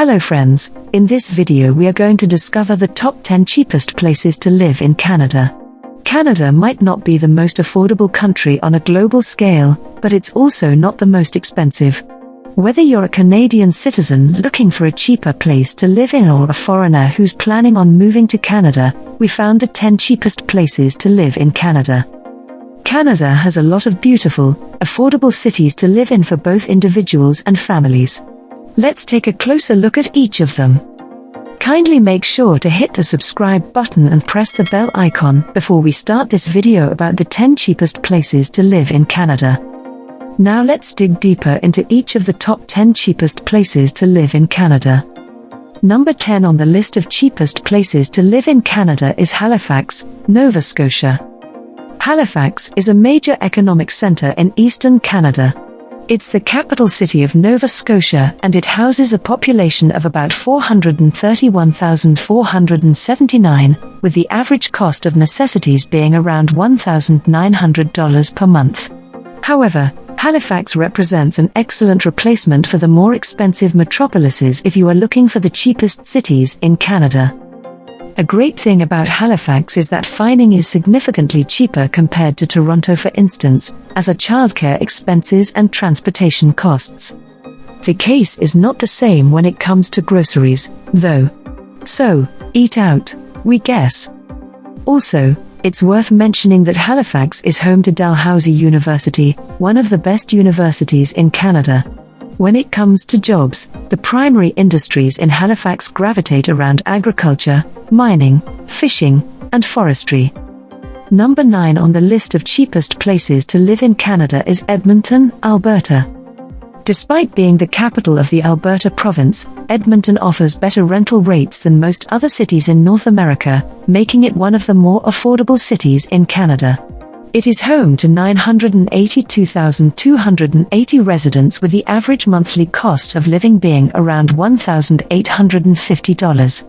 Hello friends, in this video we are going to discover the top 10 cheapest places to live in Canada. Canada might not be the most affordable country on a global scale, but it's also not the most expensive. Whether you're a Canadian citizen looking for a cheaper place to live in or a foreigner who's planning on moving to Canada, we found the 10 cheapest places to live in Canada. Canada has a lot of beautiful, affordable cities to live in for both individuals and families. Let's take a closer look at each of them. Kindly make sure to hit the subscribe button and press the bell icon before we start this video about the 10 cheapest places to live in Canada. Now let's dig deeper into each of the top 10 cheapest places to live in Canada. Number 10 on the list of cheapest places to live in Canada is Halifax, Nova Scotia. Halifax is a major economic centre in eastern Canada. It's the capital city of Nova Scotia and it houses a population of about 431,479, with the average cost of necessities being around $1,900 per month. However, Halifax represents an excellent replacement for the more expensive metropolises if you are looking for the cheapest cities in Canada. A great thing about Halifax is that finding is significantly cheaper compared to Toronto, for instance, as are childcare expenses and transportation costs. The case is not the same when it comes to groceries, though. So, eat out, we guess. Also, it's worth mentioning that Halifax is home to Dalhousie University, one of the best universities in Canada. When it comes to jobs, the primary industries in Halifax gravitate around agriculture, mining, fishing, and forestry. Number 9 on the list of cheapest places to live in Canada is Edmonton, Alberta. Despite being the capital of the Alberta province, Edmonton offers better rental rates than most other cities in North America, making it one of the more affordable cities in Canada. It is home to 982,280 residents, with the average monthly cost of living being around $1,850.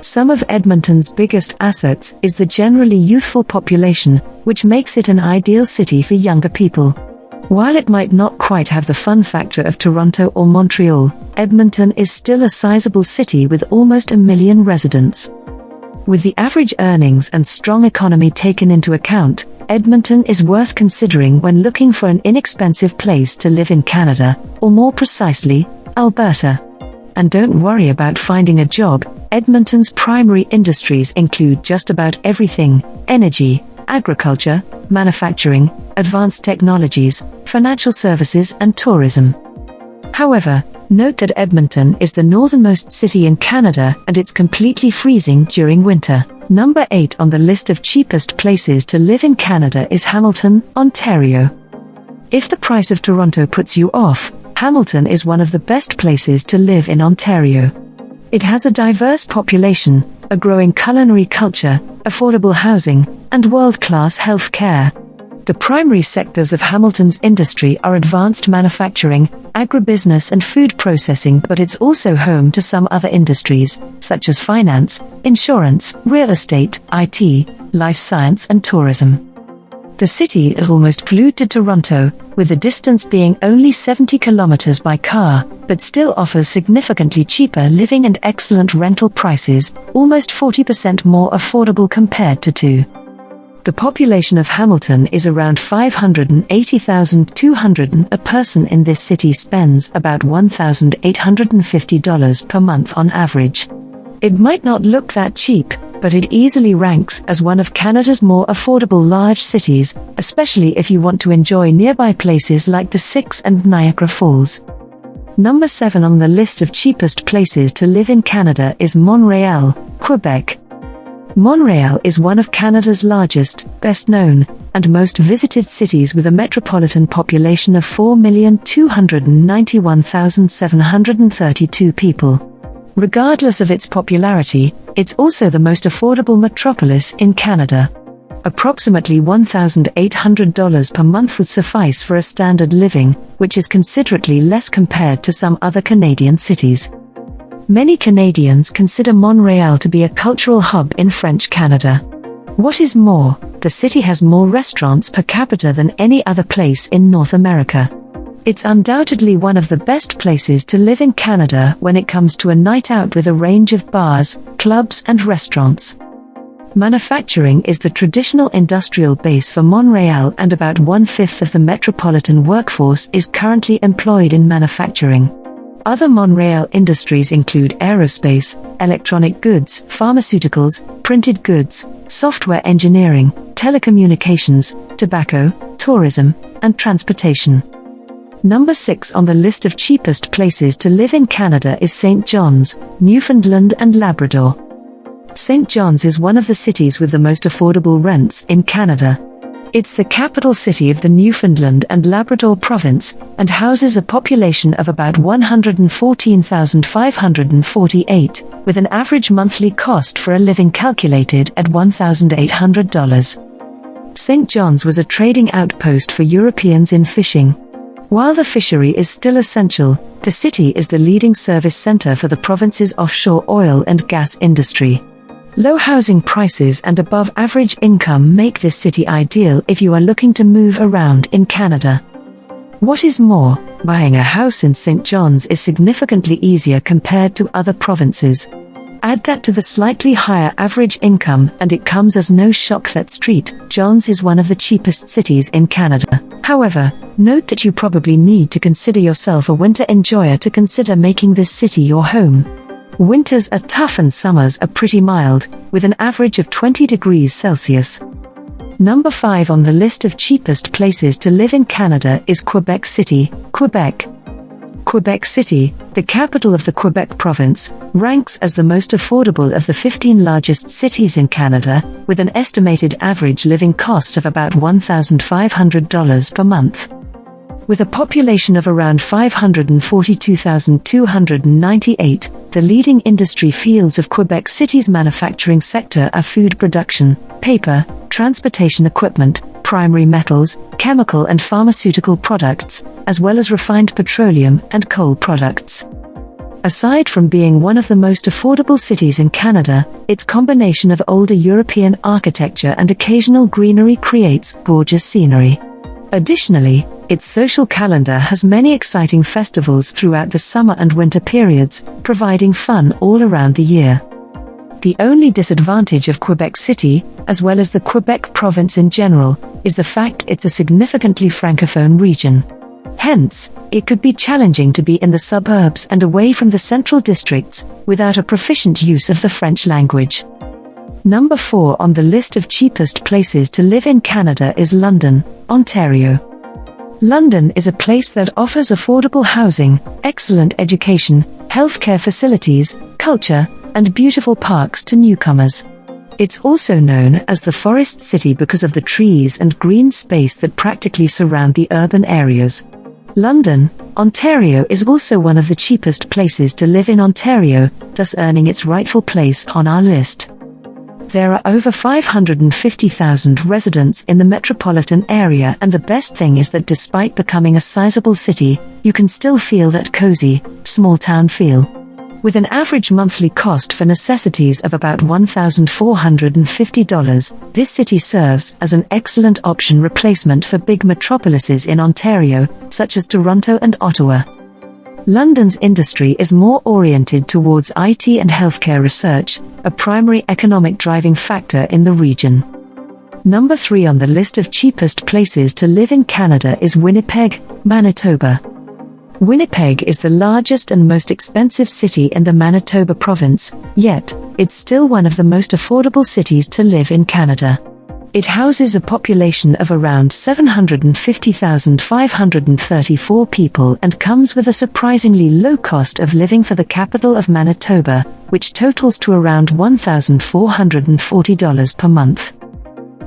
Some of Edmonton's biggest assets is the generally youthful population, which makes it an ideal city for younger people. While it might not quite have the fun factor of Toronto or Montreal, Edmonton is still a sizable city with almost 1 million residents. With the average earnings and strong economy taken into account, Edmonton is worth considering when looking for an inexpensive place to live in Canada, or more precisely, Alberta. And don't worry about finding a job. Edmonton's primary industries include just about everything: energy, agriculture, manufacturing, advanced technologies, financial services, and tourism. However, note that Edmonton is the northernmost city in Canada and it's completely freezing during winter. Number 8 on the list of cheapest places to live in Canada is Hamilton, Ontario. If the price of Toronto puts you off, Hamilton is one of the best places to live in Ontario. It has a diverse population, a growing culinary culture, affordable housing, and world-class health care. The primary sectors of Hamilton's industry are advanced manufacturing, agribusiness and food processing, but it's also home to some other industries, such as finance, insurance, real estate, IT, life science and tourism. The city is almost glued to Toronto, with the distance being only 70 kilometers by car, but still offers significantly cheaper living and excellent rental prices, almost 40% more affordable compared to two. The population of Hamilton is around 580,200 and a person in this city spends about $1,850 per month on average. It might not look that cheap, but it easily ranks as one of Canada's more affordable large cities, especially if you want to enjoy nearby places like the Six and Niagara Falls. Number 7 on the list of cheapest places to live in Canada is Montreal, Quebec. Montreal is one of Canada's largest, best-known, and most visited cities, with a metropolitan population of 4,291,732 people. Regardless of its popularity, it's also the most affordable metropolis in Canada. Approximately $1,800 per month would suffice for a standard living, which is considerably less compared to some other Canadian cities. Many Canadians consider Montreal to be a cultural hub in French Canada. What is more, the city has more restaurants per capita than any other place in North America. It's undoubtedly one of the best places to live in Canada when it comes to a night out with a range of bars, clubs and restaurants. Manufacturing is the traditional industrial base for Montreal, and about 1/5 of the metropolitan workforce is currently employed in manufacturing. Other Montreal industries include aerospace, electronic goods, pharmaceuticals, printed goods, software engineering, telecommunications, tobacco, tourism, and transportation. Number 6 on the list of cheapest places to live in Canada is St. John's, Newfoundland and Labrador. St. John's is one of the cities with the most affordable rents in Canada. It's the capital city of the Newfoundland and Labrador province, and houses a population of about 114,548, with an average monthly cost for a living calculated at $1,800. St. John's was a trading outpost for Europeans in fishing. While the fishery is still essential, the city is the leading service center for the province's offshore oil and gas industry. Low housing prices and above-average income make this city ideal if you are looking to move around in Canada. What is more, buying a house in St. John's is significantly easier compared to other provinces. Add that to the slightly higher average income and it comes as no shock that St. John's is one of the cheapest cities in Canada. However, note that you probably need to consider yourself a winter enjoyer to consider making this city your home. Winters are tough and summers are pretty mild, with an average of 20 degrees Celsius. Number 5 on the list of cheapest places to live in Canada is Quebec City, Quebec. Quebec City, the capital of the Quebec province, ranks as the most affordable of the 15 largest cities in Canada, with an estimated average living cost of about $1,500 per month. With a population of around 542,298, the leading industry fields of Quebec City's manufacturing sector are food production, paper, transportation equipment, primary metals, chemical and pharmaceutical products, as well as refined petroleum and coal products. Aside from being one of the most affordable cities in Canada, its combination of older European architecture and occasional greenery creates gorgeous scenery. Additionally, its social calendar has many exciting festivals throughout the summer and winter periods, providing fun all around the year. The only disadvantage of Quebec City, as well as the Quebec province in general, is the fact it's a significantly francophone region. Hence, it could be challenging to be in the suburbs and away from the central districts, without a proficient use of the French language. Number 4 on the list of cheapest places to live in Canada is London, Ontario. London is a place that offers affordable housing, excellent education, healthcare facilities, culture, and beautiful parks to newcomers. It's also known as the Forest City because of the trees and green space that practically surround the urban areas. London, Ontario is also one of the cheapest places to live in Ontario, thus earning its rightful place on our list. There are over 550,000 residents in the metropolitan area, and the best thing is that despite becoming a sizable city, you can still feel that cozy, small-town feel. With an average monthly cost for necessities of about $1,450, this city serves as an excellent option replacement for big metropolises in Ontario, such as Toronto and Ottawa. London's industry is more oriented towards IT and healthcare research, a primary economic driving factor in the region. Number 3 on the list of cheapest places to live in Canada is Winnipeg, Manitoba. Winnipeg is the largest and most expensive city in the Manitoba province, yet, it's still one of the most affordable cities to live in Canada. It houses a population of around 750,534 people and comes with a surprisingly low cost of living for the capital of Manitoba, which totals to around $1,440 per month.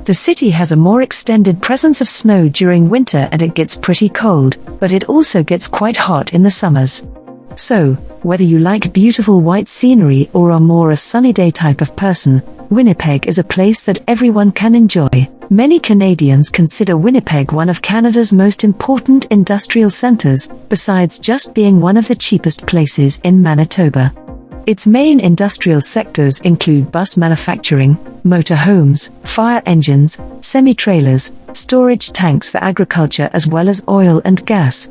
The city has a more extended presence of snow during winter and it gets pretty cold, but it also gets quite hot in the summers. So, whether you like beautiful white scenery or are more a sunny day type of person, Winnipeg is a place that everyone can enjoy. Many Canadians consider Winnipeg one of Canada's most important industrial centres, besides just being one of the cheapest places in Manitoba. Its main industrial sectors include bus manufacturing, motor homes, fire engines, semi-trailers, storage tanks for agriculture as well as oil and gas.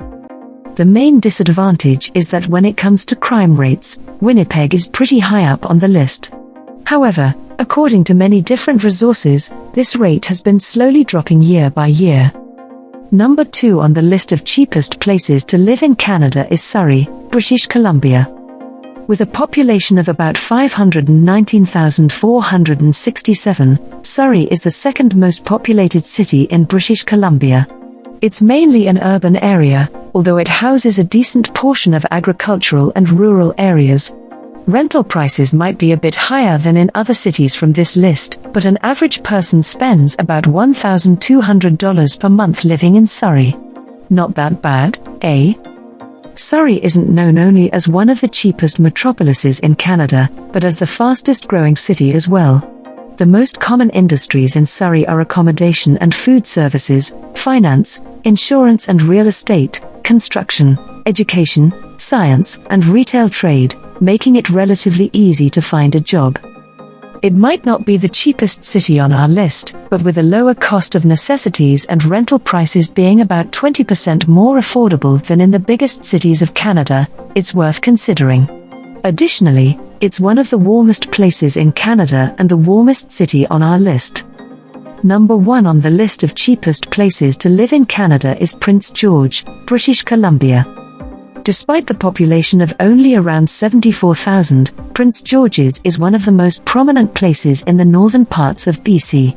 The main disadvantage is that when it comes to crime rates, Winnipeg is pretty high up on the list. However, according to many different resources, this rate has been slowly dropping year by year. Number 2 on the list of cheapest places to live in Canada is Surrey, British Columbia. With a population of about 519,467, Surrey is the second most populated city in British Columbia. It's mainly an urban area, although it houses a decent portion of agricultural and rural areas. Rental prices might be a bit higher than in other cities from this list, but an average person spends about $1,200 per month living in Surrey. Not that bad, eh? Surrey isn't known only as one of the cheapest metropolises in Canada, but as the fastest growing city as well. The most common industries in Surrey are accommodation and food services, finance, insurance and real estate, construction, education, science, and retail trade, making it relatively easy to find a job. It might not be the cheapest city on our list, but with a lower cost of necessities and rental prices being about 20% more affordable than in the biggest cities of Canada, it's worth considering. Additionally, it's one of the warmest places in Canada and the warmest city on our list. Number 1 on the list of cheapest places to live in Canada is Prince George, British Columbia. Despite the population of only around 74,000, Prince George's is one of the most prominent places in the northern parts of BC.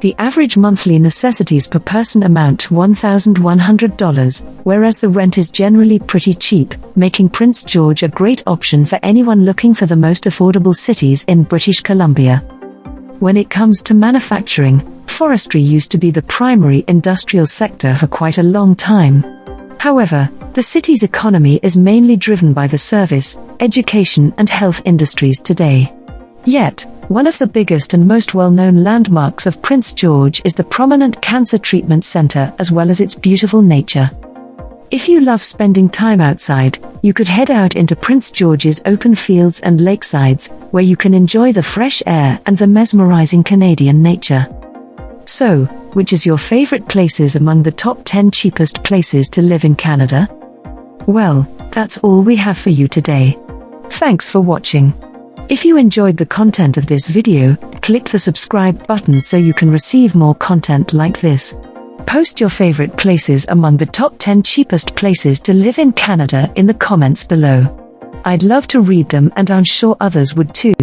The average monthly necessities per person amount to $1,100, whereas the rent is generally pretty cheap, making Prince George a great option for anyone looking for the most affordable cities in British Columbia. When it comes to manufacturing, forestry used to be the primary industrial sector for quite a long time. However, the city's economy is mainly driven by the service, education and health industries today. Yet, one of the biggest and most well-known landmarks of Prince George is the prominent cancer treatment center as well as its beautiful nature. If you love spending time outside, you could head out into Prince George's open fields and lakesides, where you can enjoy the fresh air and the mesmerizing Canadian nature. So, which is your favorite places among the top 10 cheapest places to live in Canada? Well, that's all we have for you today. Thanks for watching. If you enjoyed the content of this video, click the subscribe button so you can receive more content like this. Post your favorite places among the top 10 cheapest places to live in Canada in the comments below. I'd love to read them and I'm sure others would too.